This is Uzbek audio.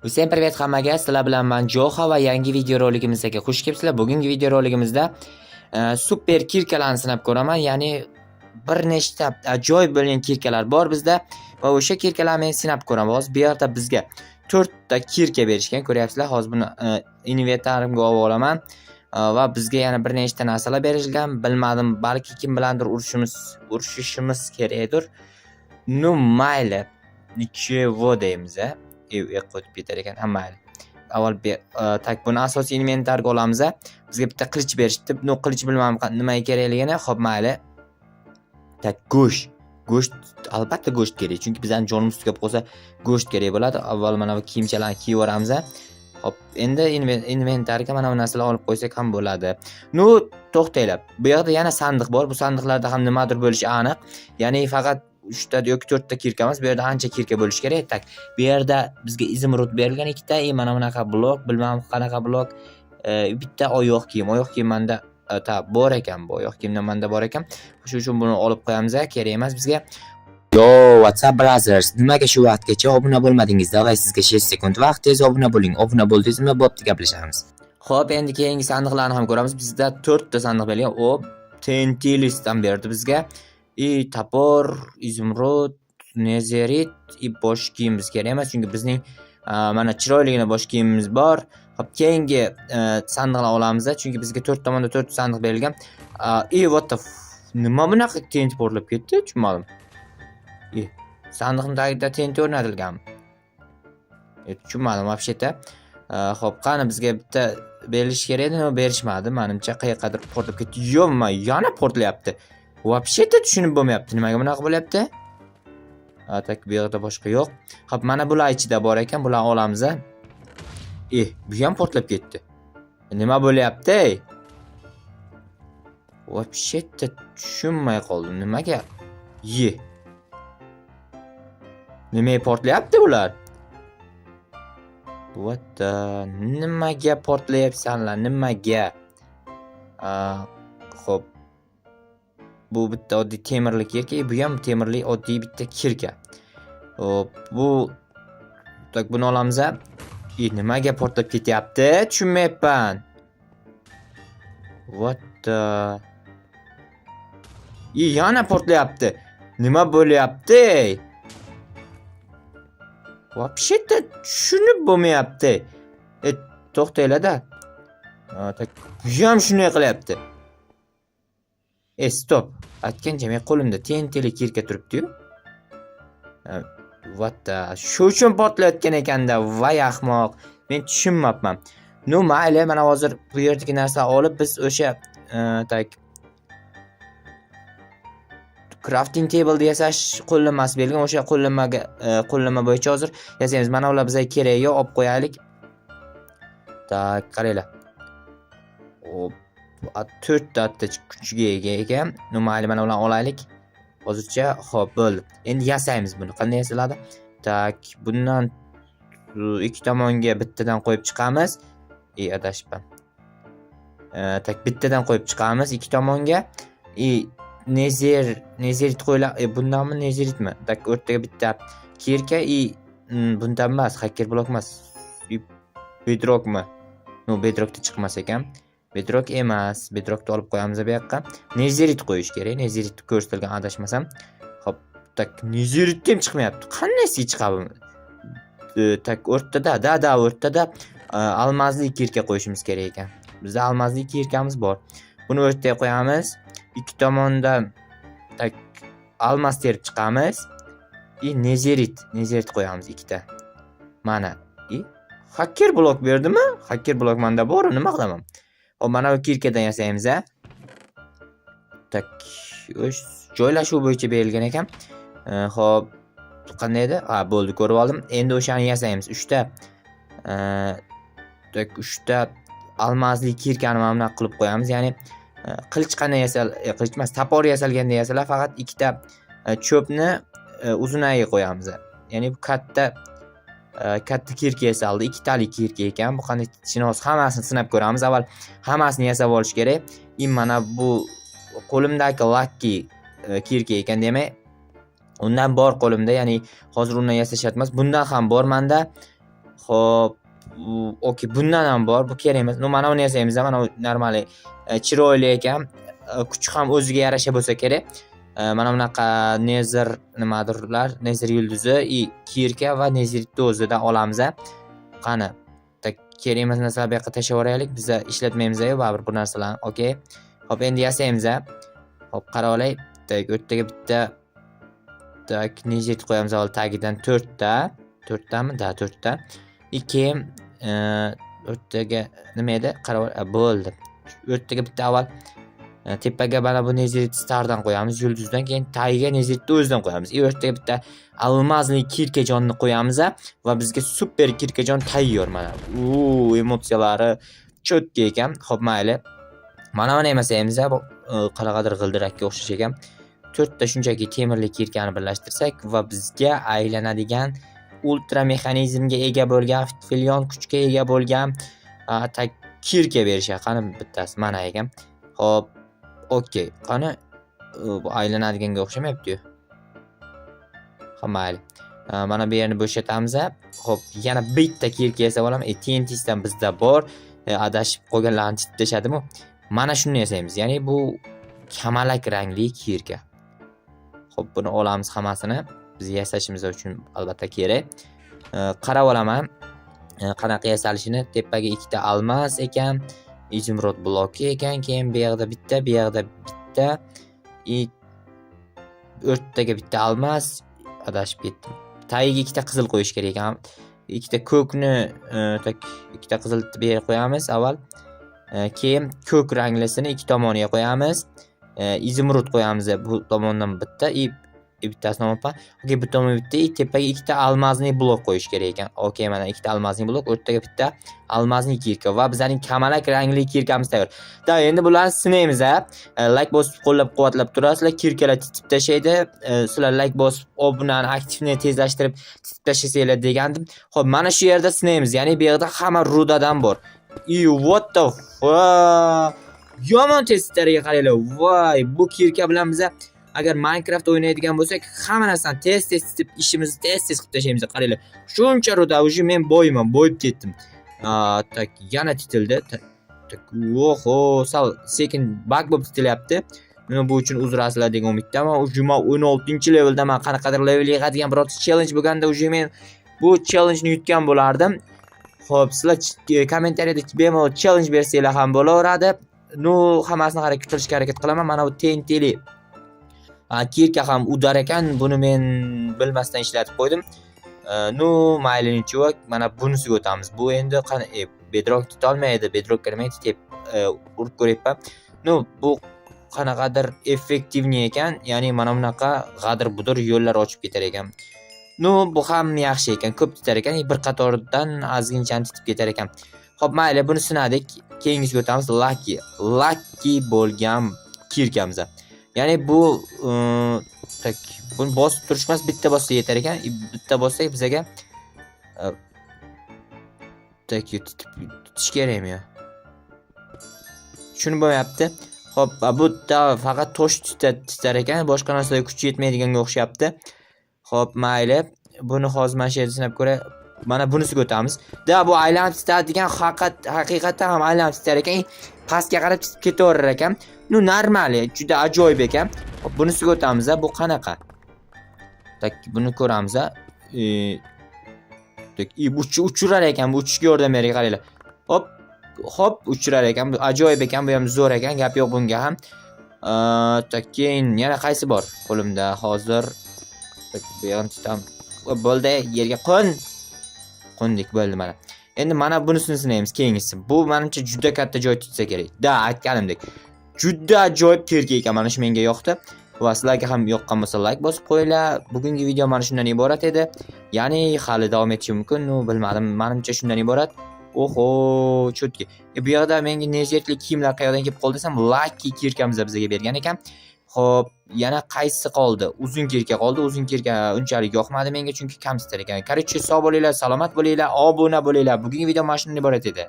Всем привет hammaga, sizlar bilan men Joha va yangi video roligimizga xush kelibsizlar. Bugungi video roligimizda super kirkalarni sinab ko'raman. Ya'ni bir nechta ajoyib bo'lgan kirkalar bor bizda va o'sha kirkalarni men sinab ko'raman. Hozir bu yerda bizga 4 ta kirka berishgan, ko'ryapsizlar. Hozir buni inventarimga olib olaman va bizga yana bir nechta narsalar berilgan. Bilmadim, balki kim bilandir urushishimiz kerakdir. Ну, mayli. Nichevo deymiz a. Qo'yib ketar ekan hammayli. Avval tak buni asosiy inventarga olamiz. Bizga bitta qilich berishdi. Bu qilich bilmadim nimaga kerakligini. Xo'p, mayli. Tak go'sht albatta go'sht kerak. Chunki bizning jonimiz tugab qolsa go'sht kerak bo'ladi. Avval mana bu kiyimchalarni kiyib olamiz. Xo'p, endi inventarga mana bu narsalarni olib qo'ysak ham bo'ladi. Nu, to'xtanglar. Bu yerda yana sandiq bor. Bu sandiqlarda ham nimadir bo'lishi aniq. Ya'ni faqat 3 ta yoki 4 ta kirka emas, bu yerda ancha kirka bo'lish kerak. Tak, bu yerda bizga izimrud berilgan 2 ta, mana bunaqa blok, bilmadim qanaqa blok, bitta oyoq kiyim menda bor ekan, bu oyoq kiyimdan menda bor ekan. Shuning uchun buni olib qo'yamiz, kerak emas bizga. Yo, what's up brothers? Nimaga shu vaqtgacha obuna bo'lmadingiz? Davay sizga 6 sekund vaqt, tez obuna bo'ling. Obuna bo'ldingizmi, bo'pti, gaplashamiz. Xo'p, endi keyingi sandiqlarni ham ko'ramiz. Bizda 4 ta sandiq berilgan. O, TNT listdan berdi bizga. Topor, izimrud, nezerit, bosh kiyimimiz kerak emas, chunki bizning mana chiroyligina bosh kiyimimiz bor. Xo'p, keyingi sandiqni olamiz, chunki bizga 4 tomonda 4 sandiq berilgan. What the nima bunaqa TNT portlab ketdi? Tushunmadim. Sandiqning tagida TNT o'rnatilganmi? Tushunmadim вообще-то. Xo'p, qani bizga bitta berilish kerak edi, berishmadi. Menimcha qayerqadir portlab ketdi. Yo'qmi, yana portlayapti. Вообще-то tushunib bo'lmayapti. Nimaga bunaqa bo'lyapti? Tak, bu yerda boshqa yo'q. Xo'p, mana bular ichida bor ekan, bularni olamiz. Bu ham portlab ketdi. Nima bo'lyapti? Вообще-то tushunmay qoldim. Nimaga? Nimaga portlayapti bular? Nimaga portlayapsanlar? Nimaga? Xo'p. Bu bitta oddiy temirli kirka, bu ham temirli oddiy bitta kirka. Hop, bu tak buni olamiz. Nimaga portlab ketyapti? Tushunmayapman. Yana portlayapti. Nima bo'lyapti? Вообще-то tushunib bo'lmayapti. To'xtanglar-da. Tak, bu ham shunday qilyapti. Stop. Aytgancha men qo'limda TNTli kirka turibdi-yu. Shu uchun portlayotgan ekanda, voy ahmoq. Men tushunmayapman. No, mayli, mana hozir bu yerdagi narsa olib biz o'sha tak crafting table yasash qo'llanmasi berilgan. O'sha qo'llanma bo'yicha hozir yasaymiz. Mana ular bizga kerak yo'q, olib qo'yaylik. Tak, qaranglar. Hop. 4 ta kuchiga ega ekan. Mayli, mana ularni olaylik. Hozircha xo'p, bo'ldi. Endi yasaymiz buni. Qanday yasaladi? Tak, bundan 2 tomonga bittadan qo'yib chiqamiz. Adashibman. Tak, bittadan qo'yib chiqamiz 2 tomonga. Nezerit qo'ylar. Bundanmi nezeritmi? Tak, o'rtaga bitta kirka, bundan emas, hacker blok emas. Bedrockmi? No, bedrockda chiqmas ekan. Bedrock emas. Bedrockni olib qo'yamiz bu yoqqa. Nezerit qo'yish kerak. Nezeritni ko'rsatilgan, adashmasam. Xo'p, tak, nezerit ham chiqmayapti. Qanday chiqadi? Tak, o'rtada, o'rtada almazli kirka qo'yishimiz kerak ekan. Bizda almazli kirkamiz bor. Buni o'rtaga qo'yamiz. 2 tomondan tak almas terib chiqamiz. Nezerit qo'yamiz 2 ta. Mana. Hacker blok berdimi? Hacker blok menda bor, nima qilaman? Hop, mana bu kirkadan yasaymiz. Tak, joylashuv bo'yicha berilgan ekan. Hop, qanday edi? Bo'ldi, ko'rib oldim. Endi o'shani yasaymiz. 3 ta tak 3 ta almazli kirkani mana bunaqa qilib qo'yamiz. Ya'ni qilich qanday qilich emas, topor yasalganda yasalar, faqat 2 ta cho'pni uzunaga qo'yamiz. Ya'ni bu katta kirka yasaldi. 2 tali kirka ekan. Bu qanday ishini hozir hammasini sinab ko'ramiz. Avval hammasini yasab olish kerak. Mana bu qo'limdagi lucky kirka ekan, demak, undan bor qo'limda, ya'ni hozir undan yasashatmas. Bundan ham bor menda. Xo'p, okey, bundan ham bor. Bu kerak emas. Mana buni yasaymiz. Mana bu normali chiroyli ekan. Kuchi ham o'ziga yarasha bo'lsa kerak. Mana bunaqa nezir nimadirlar, nezir yulduzi, kirka va nezirni o'zidan olamiz. Qani, kerak emas narsalarni bu yoqqa tashlab yuboraylik. Biz ishlatmaymiz-ku baribir bu narsalarni. Okey. Xo'p, endi yasaymiz. Xo'p, qarab olay. O'rtaga bitta nezir qo'yamiz avval tagidan 4 ta. 4 tami? Da, 4 ta. 2 o'rtaga nima edi? Qarab bo'ldi. O'rtaga bitta avval tepaga mana bu nezit stardan qo'yamiz, yulduzdan, keyin tagiga nezitni o'zidan qo'yamiz. O'rtaga bitta almazli kirkajonni qo'yamiz va bizga super kirkajon tayyor mana. Emotsiyalari cho'tka ekan. Xo'p, mayli. Mana buni emasaymiz, bu qanaqadir g'ildirakka o'xshash ekan. 4 ta shunchaki temirli kirkani birlashtirsak va bizga aylanadigan ultra mexanizmga ega bo'lgan, trillion kuchga ega bo'lgan kirka berishadi. Qani bittasi mana ekan. Xo'p, okey. Qani bu aylanadiganiga o'xshamayapti-yu. Mayli. Mana bu yerni bo'shatamiz. Xo'p, yana bitta kirka yasab olaman. TNT'dan bizda bor. Adashib qolganlarni titashadimi? Mana shuni yasaymiz. Ya'ni bu kamalak rangli kirka. Xo'p, buni olamiz hammasini. Biz yasashimiz uchun albatta kerak. Qarab olaman. Qanaqa yasalishini. Tepaga ikkita almas ekan, izumrud bloki ekan, keyin bu yerda bitta, bu yerda bitta, o'rtaga bitta almas, adashib ketdim. Tagiga ikkita qizil qo'yish kerak ekan. Ikkita ko'kni, ikkita qizil bu yerga qo'yamiz avval. Keyin ko'k ranglisini ikki tomoniga qo'yamiz. Izumrud qo'yamiz bu tomondan bitta, bittasini olibman. Okey, bu tomon bitta, tepaga ikkita almazli blok qo'yish kerak ekan. Okey, mana ikkita almazli blok, o'rtaga bitta almazli kirka va bizning kamalak rangli kirkamiz tayyor. Da, endi bularni sinaymiz. Like bosib qo'llab-quvvatlab turasizlar, kirkalar titib tashlaydi. Sizlar like bosib obunani aktivni tezlashtirib titib tashlasanglar degandim. Xo'p, mana shu yerda sinaymiz. Ya'ni bu yerda hamma rudadan bor. What the fuck? Yomon testlarga qaranglar. Voy, bu kirka bilan biz agar Minecraft o'ynaydigan bo'lsak, hamma narsani tez titib, ishimizni tez qilib tashlaymiz. Qaranglar. Shuncha ruda, uje men boyib ketdim. Tak, yana titildi. Oho, sal sekin bug bo'lib titilyapti. Men bu uchun uzr aslar degan umiddaman. Ujuma 16-leveldaman. Qanaqadir levelga yetadigan biror challenge bo'lganda uje men bu challenge-ni yutgan bo'lardim. Xo'p, sizlar kommentariyada bemalol challenge bersanglar ham bo'laveradi. Hammasini qilishga harakat qilaman. Mana bu TNTli kirka ham udar ekan. Buni men bilmasdan ishlatib qo'ydim. Mayli chuvak, mana bunisiga o'tamiz. Bu endi qani bedrock tutolmaydi, bedrock kirmaydi deb urib ko'ryapman. Bu qanaqadir effektivni ekan, ya'ni mana bunaqa g'adir-budir yo'llar ochib ketar ekan. Bu ham yaxshi ekan, ko'p tutar ekan, bir qatordan ozginchani titib ketar ekan. Xo'p, mayli, buni sinadik. Keyingisiga o'tamiz. Lucky bo'lgan kirkamiz. Ya'ni bu buni bosib turish emas, bitta bossa yetar ekan. Bitta bossak bizga titish kerakmi? Shuni bo'lmayapti. Xo'p, bu faqat tosh titar ekan, boshqa narsaga kuchi yetmaydiganga o'xshayapti. Xo'p, mayli. Buni hozir mana shu yerda sinab ko'ray. Mana bunisiga o'tamiz. Bu aylanib titadigan haqiqatan ham aylanib titar ekan. Pastga qarab titib ketaverar ekan. Normali, juda ajoyib ekan. Xo'p, bunisiga o'tamiz. Bu qanaqa? Buni ko'ramiz. Uchirar ekan, bu uchishga yordam beradi, qaranglar. Hop, uchirar ekan. Bu ajoyib ekan, bu ham zo'r ekan, gap yo'q bunga ham. Keyin yana qaysi bor qo'limda hozir? Bu yerni tutam. Bo'ldi, yerga qo'ndik bo'ldi mana. Endi mana bunisini sinaymiz keyingisi. Bu menimcha juda katta joy tutsa kerak. Aytganimdek. Juda ajoyib kirka ekan, mana shu menga yoqdi. Va sizlarga ham yoqqan bo'lsa like bosib qo'yinglar. Bugungi video mana shundan iborat edi. Ya'ni hali davom etishi mumkin, bilmadim. Menimcha shundan iborat. Oho, cho'tki. Bu yerda menga nezirli kiyimlar qayerdan kelib qoldi desam, Lucky kirkamiz bizga bergan ekan. Xo'p, yana qaysi qoldi? Uzun kirka qoldi. Uzun kirka unchalik yoqmadi menga, chunki kamsitar ekan. Korоче, sog' bo'linglar, salomat bo'linglar, obuna bo'linglar. Bugungi video mana shundan iborat edi.